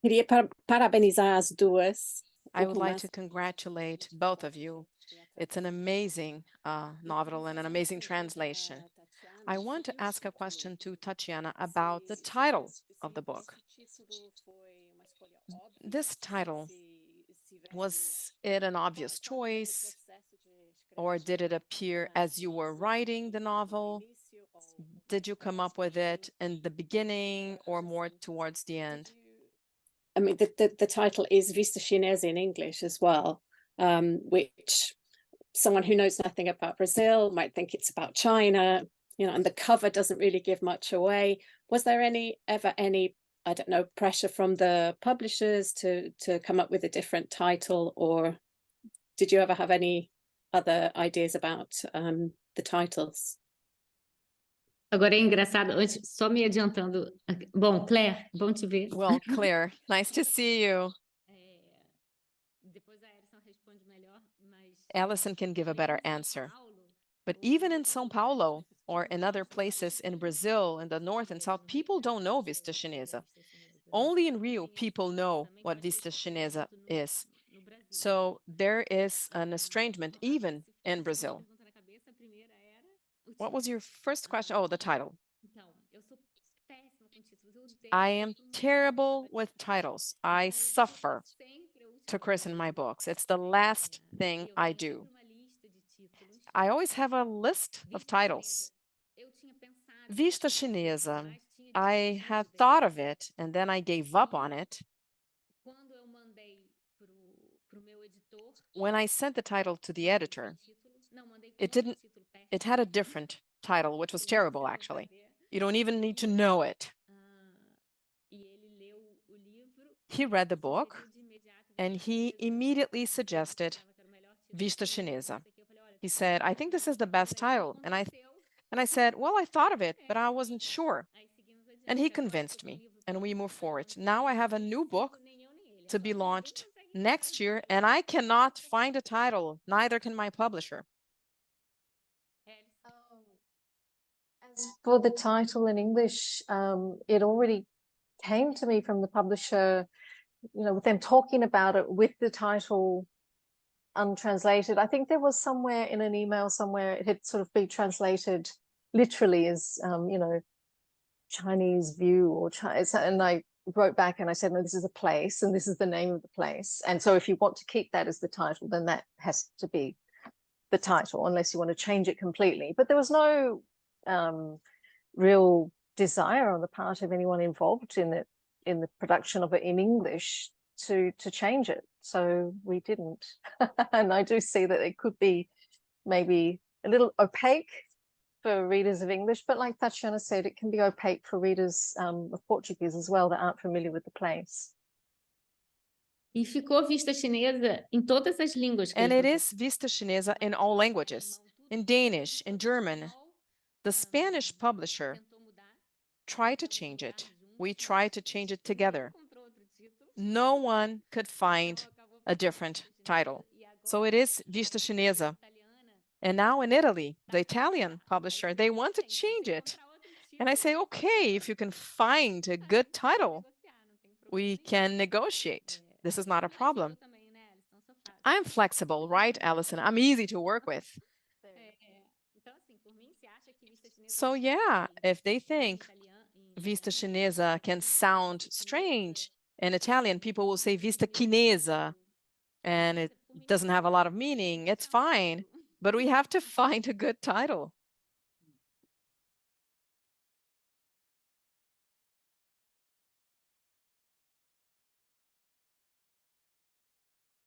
Queria parabenizar as duas. I would like to congratulate both of you. It's an amazing novel and an amazing translation. I want to ask a question to Tatiana about the title of the book. This title, was it an obvious choice, or did it appear as you were writing the novel? Did you come up with it in the beginning or more towards the end? I mean, the title is Vista Chinesa in English as well, which someone who knows nothing about Brazil might think it's about China, you know, and the cover doesn't really give much away. Was there ever any, I don't know, pressure from the publishers to come up with a different title, or did you ever have any other ideas about the titles? Agora é engraçado, antes, só me adiantando. Bom, Claire, bom te ver. Well, Claire, nice to see you. Alison can give a better answer. But even in São Paulo or in other places in Brazil, in the north and south, people don't know Vista Chinesa. Only in Rio, people know what Vista Chinesa is. So there is an estrangement even in Brazil. What was your first question? Oh, the title. I am terrible with titles. I suffer to christen my books. It's the last thing I do. I always have a list of titles. Vista Chinesa, I had thought of it and then I gave up on it. When I sent the title to the editor, it had a different title, which was terrible, actually. You don't even need to know it. He read the book and he immediately suggested Vista Chinesa. He said, I think this is the best title. And I said, well, I thought of it, but I wasn't sure. And he convinced me, and we moved forward. Now I have a new book to be launched next year, and I cannot find a title, neither can my publisher. As for the title in English, it already came to me from the publisher, you know, with them talking about it with the title untranslated. I think there was somewhere in an email somewhere it had sort of been translated literally as, you know, Chinese view or Chinese, and I wrote back and I said, no, this is a place and this is the name of the place. And so if you want to keep that as the title, then that has to be the title, unless you want to change it completely. But there was no real desire on the part of anyone involved in the production of it in English to change it. So we didn't. And I do see that it could be maybe a little opaque for readers of English, but like Tatiana said, it can be opaque for readers of Portuguese as well that aren't familiar with the place. E ficou Vista Chinesa em todas as línguas. And it is Vista Chinesa in all languages, in Danish, in German. The Spanish publisher tried to change it. We tried to change it together. No one could find a different title. So it is Vista Chinesa. And now in Italy, the Italian publisher, they want to change it. And I say, okay, if you can find a good title, we can negotiate. This is not a problem. I'm flexible, right, Alison? I'm easy to work with. So yeah, if they think Vista Chinesa can sound strange in Italian, people will say Vista Chinesa, and it doesn't have a lot of meaning. It's fine, but we have to find a good title.